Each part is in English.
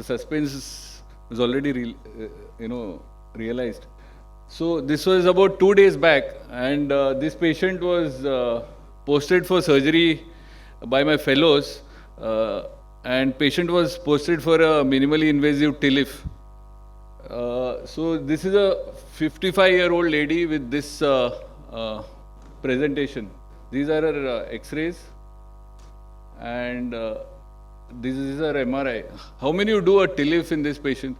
the suspense was already, realized. So this was about 2 days back, and this patient was posted for surgery by my fellows, and patient was posted for a minimally invasive TLIF. So this is a 55-year-old lady with this presentation. These are her X-rays, and this is her MRI. How many you do a TLIF in this patient?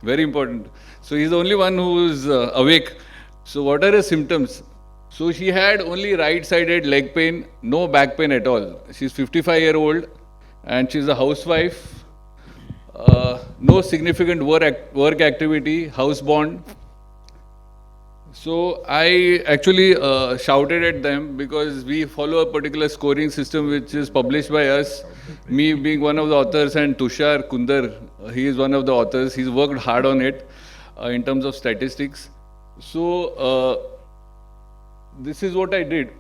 Very important. So he's the only one who is awake. So what are her symptoms? So she had only right-sided leg pain, no back pain at all. She's 55-year-old and she's a housewife. No significant work activity, housebound. So I actually shouted at them because we follow a particular scoring system which is published by us. Me being one of the authors and Tushar Kundar, he is one of the authors. He's worked hard on it in terms of statistics. So this is what I did.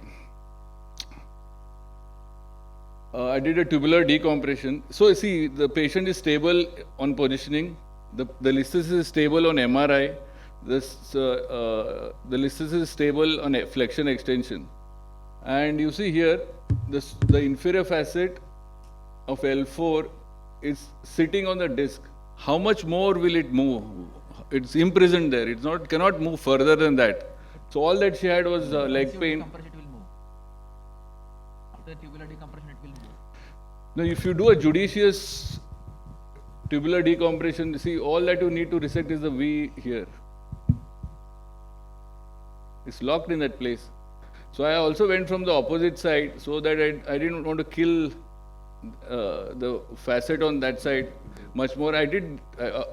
I did a tubular decompression. So see, the patient is stable on positioning. The listus is stable on MRI. The listus is stable on flexion extension. And you see here, the inferior facet of L4 is sitting on the disc. How much more will it move? It's imprisoned there. It's not, cannot move further than that. So all that she had was leg pain. After tubular decompression, it will move. Now, if you do a judicious tubular decompression, see, all that you need to resect is the V here. It's locked in that place. So I also went from the opposite side so that I didn't want to kill the facet on that side much more. I did a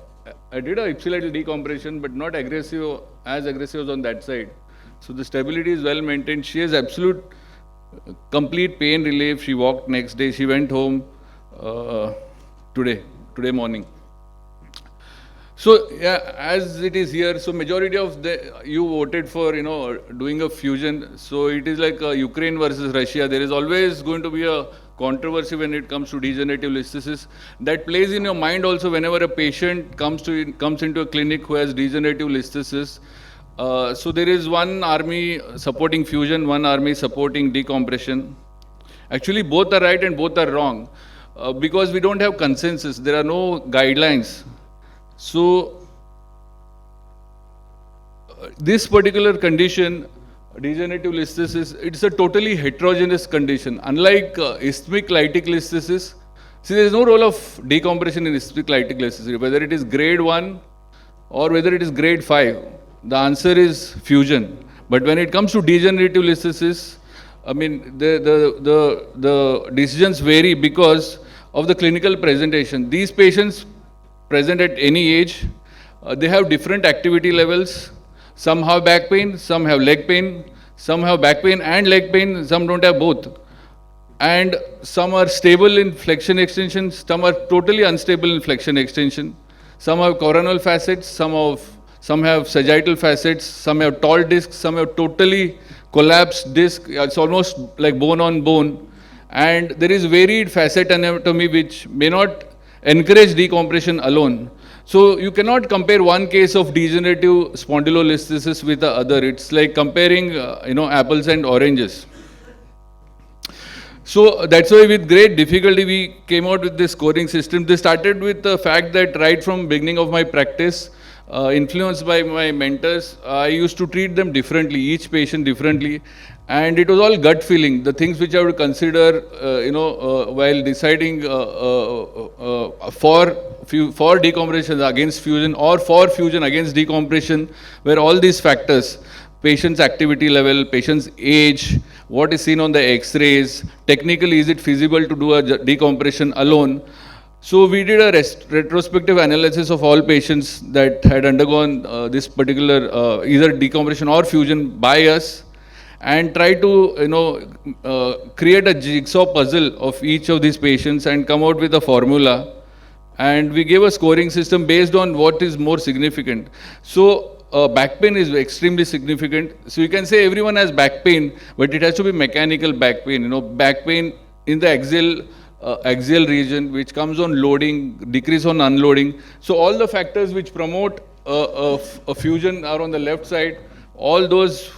ipsilateral decompression, but not aggressive, as aggressive as on that side. So the stability is well maintained. She has absolute complete pain relief. She walked next day. She went home today morning. So yeah, as it is here, so majority of you voted for doing a fusion. So it is like Ukraine versus Russia. There is always going to be a controversy when it comes to degenerative listhesis. That plays in your mind also whenever a patient comes into a clinic who has degenerative listhesis. So there is one army supporting fusion, one army supporting decompression. Actually, both are right and both are wrong because we don't have consensus. There are no guidelines. So this particular condition, degenerative listhesis, it's a totally heterogeneous condition. Unlike isthmic lytic listhesis, see, there is no role of decompression in isthmic lytic listhesis, whether it is grade 1 or whether it is grade 5. The answer is fusion. But when it comes to degenerative listhesis, I mean, the decisions vary because of the clinical presentation. These patients present at any age, they have different activity levels. Some have back pain, some have leg pain, some have back pain and leg pain, some don't have both. And some are stable in flexion extension, some are totally unstable in flexion extension. Some have coronal facets, some have sagittal facets, some have tall discs, some have totally collapsed disc. It's almost like bone on bone. And there is varied facet anatomy which may not encourage decompression alone. So you cannot compare one case of degenerative spondylolisthesis with the other. It's like comparing apples and oranges. So that's why with great difficulty we came out with this scoring system. They started with the fact that right from beginning of my practice, influenced by my mentors, I used to treat them differently, each patient differently, and it was all gut feeling. The things which I would consider, while deciding for decompression against fusion or for fusion against decompression, were all these factors: patient's activity level, patient's age, what is seen on the X-rays, technically is it feasible to do a decompression alone. So we did a retrospective analysis of all patients that had undergone this particular either decompression or fusion by us, and try to create a jigsaw puzzle of each of these patients and come out with a formula. And we gave a scoring system based on what is more significant. So back pain is extremely significant. So you can say everyone has back pain, but it has to be mechanical back pain. Back pain in the axial region, which comes on loading, decrease on unloading. So all the factors which promote a fusion are on the left side. All those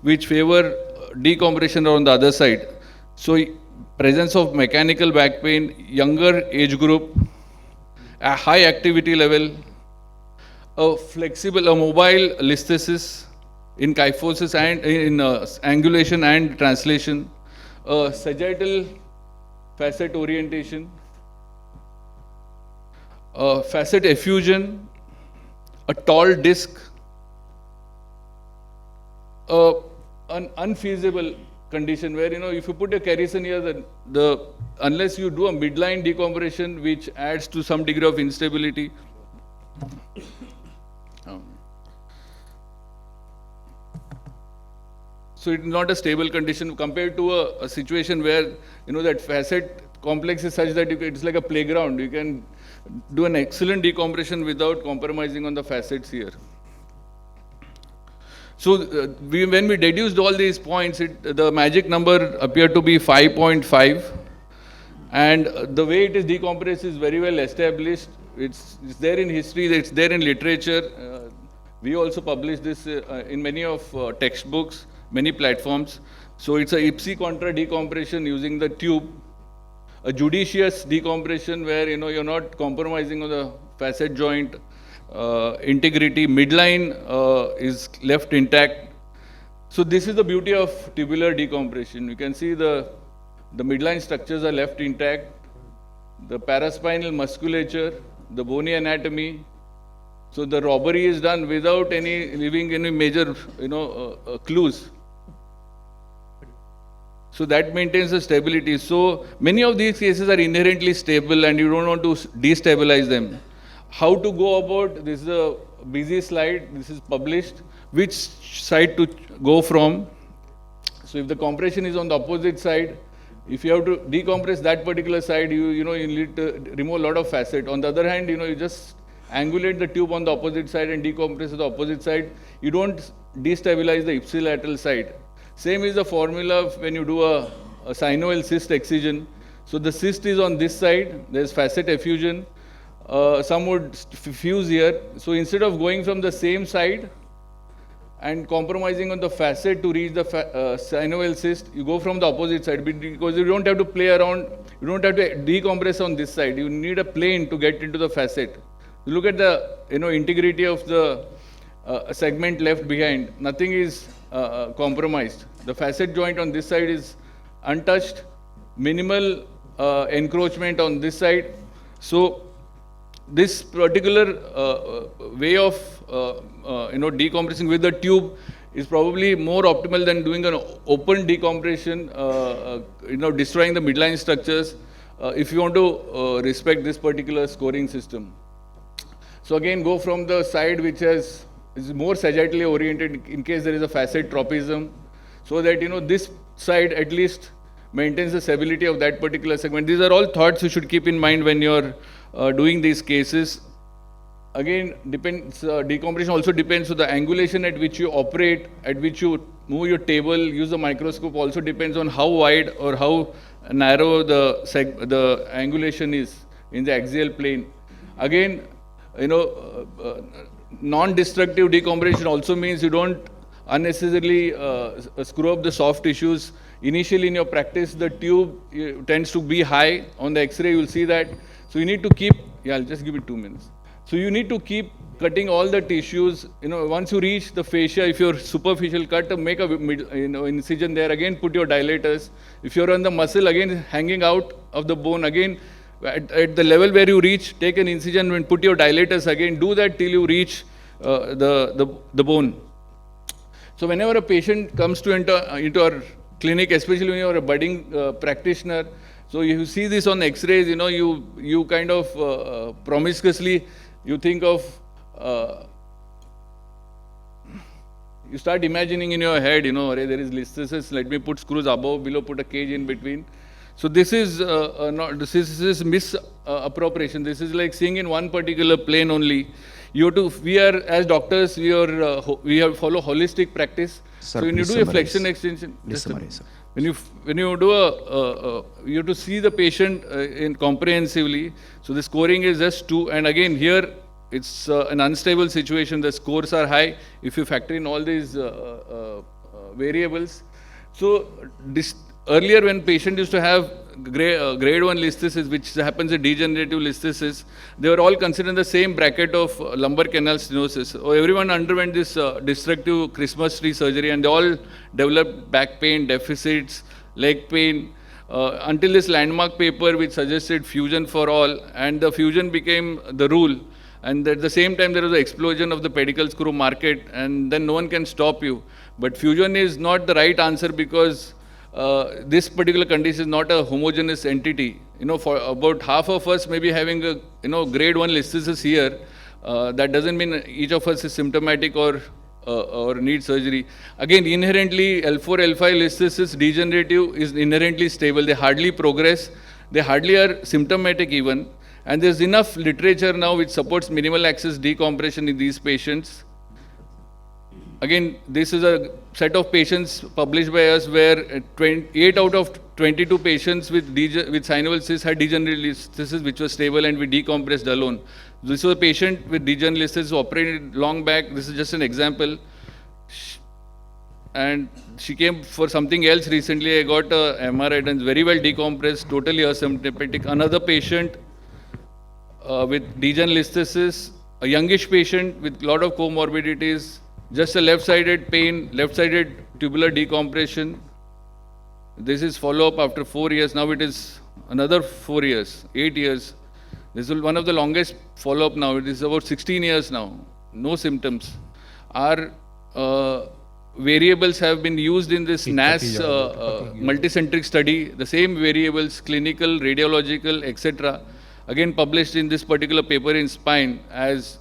which favor decompression are on the other side. So presence of mechanical back pain, younger age group, a high activity level, a mobile listhesis in kyphosis and in angulation and translation, sagittal facet orientation, facet effusion, a tall disc, an unfeasible condition where, if you put a kerrison here, unless you do a midline decompression, which adds to some degree of instability. So it's not a stable condition compared to a situation where, that facet complex is such that it's like a playground. You can do an excellent decompression without compromising on the facets here. So when we deduced all these points, the magic number appeared to be 5.5. And the way it is decompressed is very well established. It's there in history, it's there in literature. We also published this in many of textbooks, many platforms. So it's a ipsi contra decompression using the tube, a judicious decompression where you're not compromising on the facet joint integrity. Midline is left intact. So this is the beauty of tubular decompression. You can see the midline structures are left intact, the paraspinal musculature, the bony anatomy. So the robbery is done without leaving any major, clues. So that maintains the stability. So many of these cases are inherently stable and you don't want to destabilize them. How to go about, this is a busy slide, this is published, which side to go from. So if the compression is on the opposite side, if you have to decompress that particular side, you need to remove a lot of facet. On the other hand, you just angulate the tube on the opposite side and decompress the opposite side. You don't destabilize the ipsilateral side. Same is the formula when you do a synovial cyst excision. So the cyst is on this side, there's facet effusion. Some would fuse here. So instead of going from the same side and compromising on the facet to reach the synovial cyst, you go from the opposite side because you don't have to play around, you don't have to decompress on this side. You need a plane to get into the facet. Look at the integrity of the segment left behind. Nothing is compromised. The facet joint on this side is untouched, minimal encroachment on this side. So this particular way of decompressing with the tube is probably more optimal than doing an open decompression, destroying the midline structures if you want to respect this particular scoring system. So again, go from the side which is more sagittally oriented in case there is a facet tropism, so that this side at least maintains the stability of that particular segment. These are all thoughts you should keep in mind when you're doing these cases. Again, decompression also depends on the angulation at which you operate, at which you move your table, use the microscope, also depends on how wide or how narrow the angulation is in the axial plane. Again, non-destructive decompression also means you don't unnecessarily screw up the soft tissues. Initially in your practice, the tube tends to be high. On the X-ray, you'll see that. So you need to keep, I'll just give it 2 minutes. So you need to keep cutting all the tissues. Once you reach the fascia, if you're superficial cut, make a incision there. Again, put your dilators. If you're on the muscle, again hanging out of the bone, again at the level where you reach, take an incision and put your dilators again. Do that till you reach the bone. So whenever a patient comes to into our clinic, especially when you're a budding practitioner, so you see this on X-rays, you kind of promiscuously, you think of, you start imagining in your head, there is listhesis, let me put screws above, below, put a cage in between. So this is this is misappropriation. This is like seeing in one particular plane only. We are as doctors, we follow holistic practice. Sir, so when you please do a summarize. flexion extension, Please summarize, sir. when you do you have to see the patient in comprehensively. So the scoring is just 2, and again here it's an unstable situation. The scores are high if you factor in all these variables. So earlier when patient used to have grade 1 listhesis, which happens in degenerative listhesis, they were all considered in the same bracket of lumbar canal stenosis. So everyone underwent this destructive Christmas tree surgery, and they all developed back pain, deficits, leg pain, until this landmark paper which suggested fusion for all, and the fusion became the rule. And at the same time, there was an explosion of the pedicle screw market, and then no one can stop you. But fusion is not the right answer, because this particular condition is not a homogeneous entity. For about half of us may be having a grade 1 listhesis here. That doesn't mean each of us is symptomatic or need surgery. Again, inherently L4, L5 listhesis degenerative is inherently stable. They hardly progress. They hardly are symptomatic even. And there's enough literature now which supports minimal access decompression in these patients. Again, this is a set of patients published by us where 8 out of 22 patients with synovial cysts had degenerative listhesis which was stable and we decompressed alone. This was a patient with degenerative listhesis operated long back. This is just an example. And she came for something else recently. I got a MRI and very well decompressed, totally asymptomatic. Another patient with degenerative listhesis, a youngish patient with a lot of comorbidities, just a left-sided pain, left-sided tubular decompression. This is follow-up after 4 years. Now it is another 4 years, 8 years. This is one of the longest follow-up now. It is about 16 years now. No symptoms. Our variables have been used in this NAS multicentric study. The same variables, clinical, radiological, etc. Again published in this particular paper in Spine as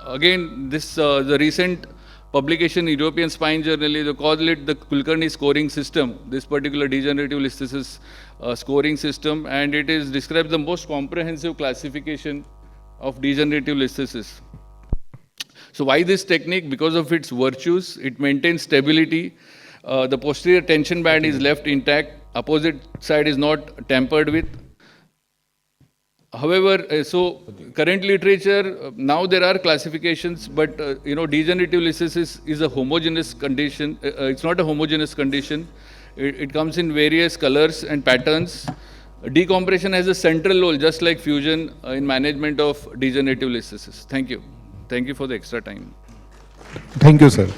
again, the recent publication in European Spine Journal, they call it the Kulkarni scoring system, this particular degenerative listhesis scoring system, and it describes the most comprehensive classification of degenerative listhesis. So why this technique? Because of its virtues. It maintains stability. The posterior tension band is left intact. Opposite side is not tampered with. However, so current literature, now there are classifications, but degenerative listhesis is a homogeneous condition. It's not a homogeneous condition. It comes in various colors and patterns. Decompression has a central role, just like fusion, in management of degenerative listhesis. Thank you. Thank you for the extra time. Thank you, sir.